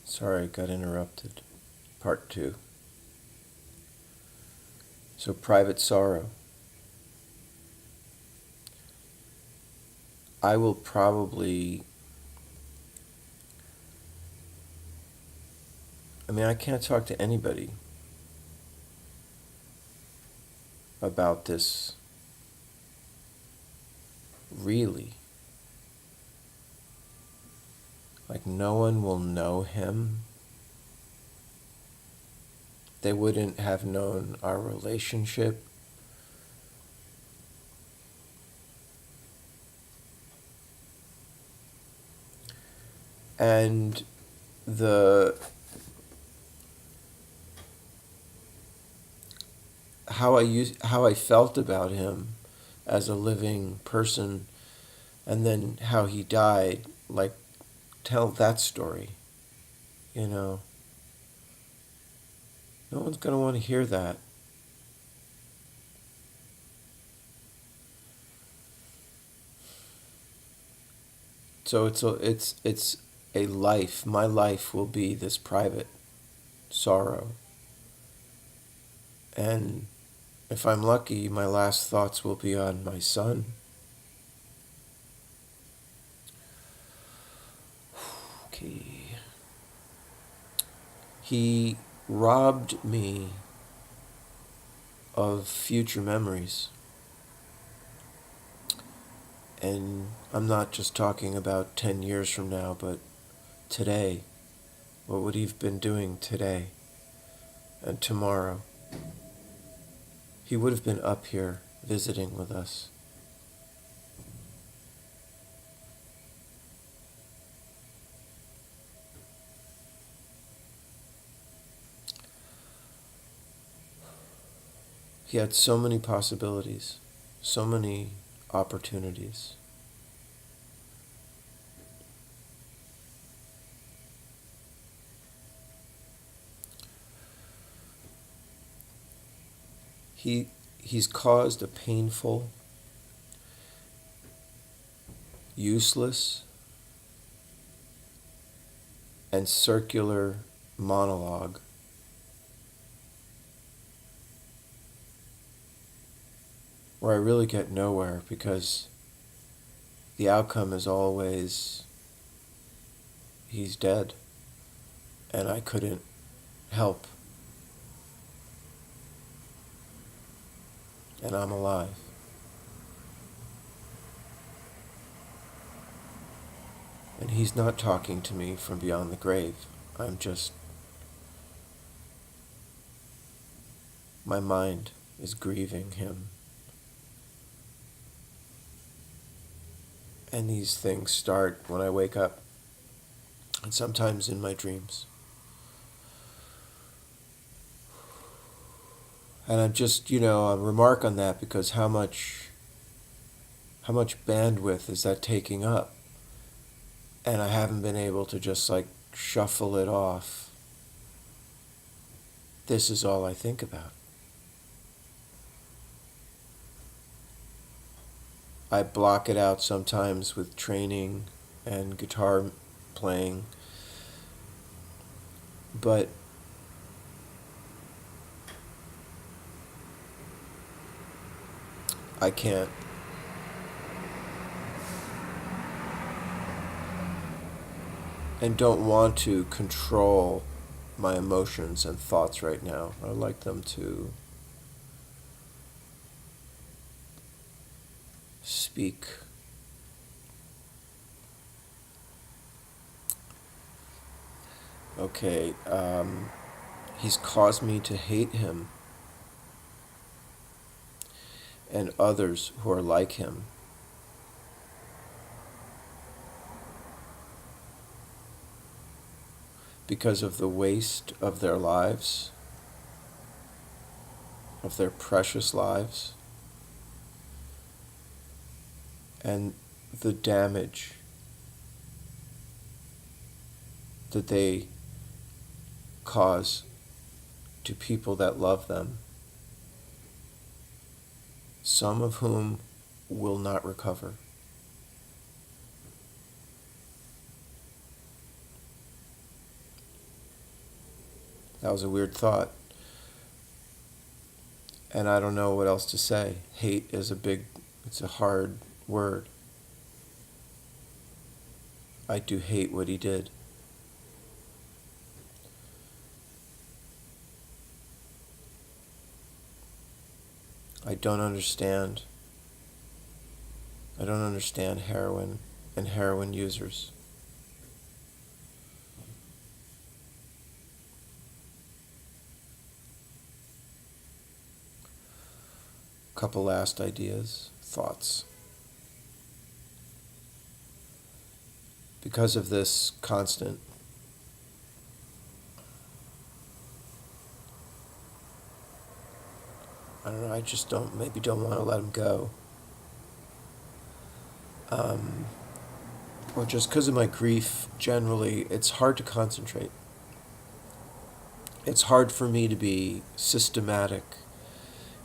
Sorry, I got interrupted. Part 2. So, private sorrow. I will probably... I can't talk to anybody about this, really. Like, no one will know him. They wouldn't have known our relationship. And how I felt about him as a living person, and then how he died, like, tell that story, you know. No one's going to want to hear that. So it's a life. My life will be this private sorrow. And if I'm lucky, my last thoughts will be on my son. Okay. He robbed me of future memories. And I'm not just talking about 10 years from now, but today. What would he have been doing today and tomorrow? He would have been up here visiting with us. He had so many possibilities, so many opportunities. He's caused a painful, useless, and circular monologue where I really get nowhere, because the outcome is always he's dead and I couldn't help, and I'm alive. And he's not talking to me from beyond the grave. My mind is grieving him. And these things start when I wake up, and sometimes in my dreams. And I'm just, a remark on that, because how much bandwidth is that taking up? And I haven't been able to just shuffle it off. This is all I think about. I block it out sometimes with training and guitar playing, but I can't. And don't want to control my emotions and thoughts right now. I like them to speak. Okay, he's caused me to hate him and others who are like him. Because of the waste of their lives, of their precious lives, and the damage that they cause to people that love them, some of whom will not recover. That was a weird thought. And I don't know what else to say. Hate is it's a hard word. I do hate what he did. I don't understand. I don't understand heroin and heroin users. Couple last ideas, thoughts. Because of this constant I don't know, I just don't want to let him go. Or just because of my grief, generally, it's hard to concentrate. It's hard for me to be systematic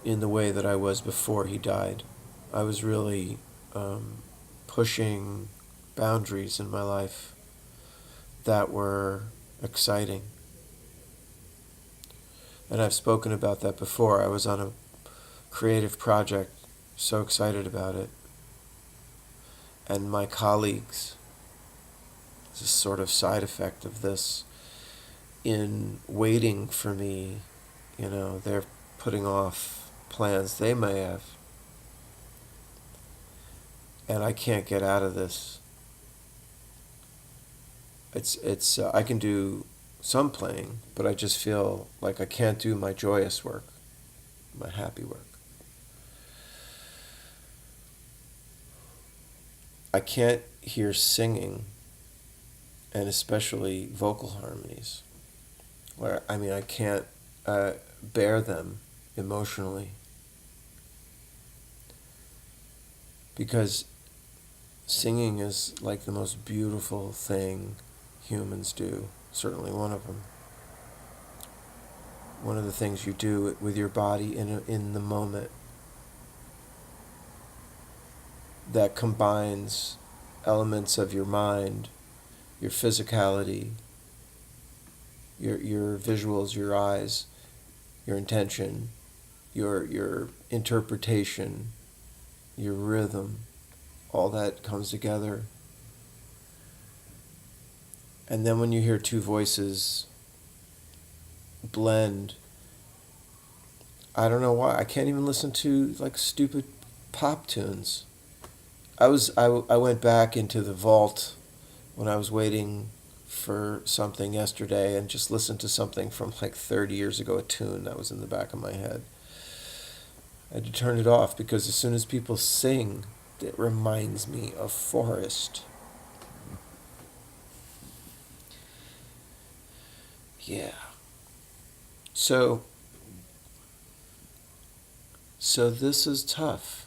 in the way that I was before he died. I was really pushing boundaries in my life that were exciting. And I've spoken about that before. I was on a creative project, so excited about it. And my colleagues, it's a sort of side effect of this, in waiting for me, they're putting off plans they may have. And I can't get out of this. I can do some playing, but I just feel like I can't do my joyous work, my happy work. I can't hear singing, and especially vocal harmonies, I can't bear them emotionally, because singing is like the most beautiful thing humans do, certainly one of them. One of the things you do with your body in the moment that combines elements of your mind, your physicality, your visuals, your eyes, your intention, your interpretation, your rhythm, all that comes together. And then when you hear two voices blend, I don't know why, I can't even listen to like stupid pop tunes. I went back into the vault when I was waiting for something yesterday and just listened to something from like 30 years ago, a tune that was in the back of my head. I had to turn it off because as soon as people sing, it reminds me of Forrest. Yeah. So this is tough.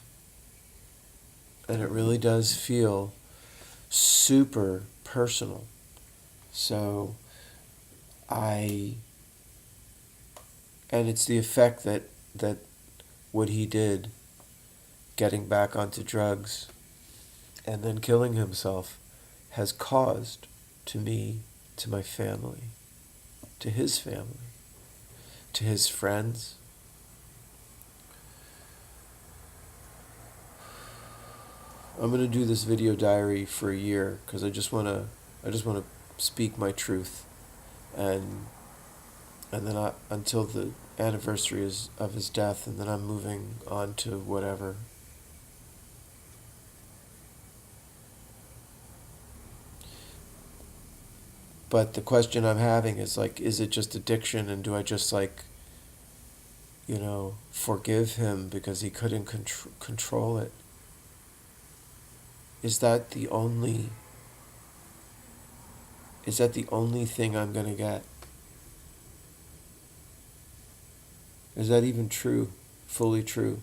And it really does feel super personal. So and it's the effect that what he did, getting back onto drugs and then killing himself, has caused to me, to my family, to his family, to his friends. I'm going to do this video diary for a year because I just want to speak my truth, and then until the anniversary of his death, and then I'm moving on to whatever. But the question I'm having is like, is it just addiction, and do I just forgive him because he couldn't control it? Is that the only thing I'm going to get? Is that even true, fully true?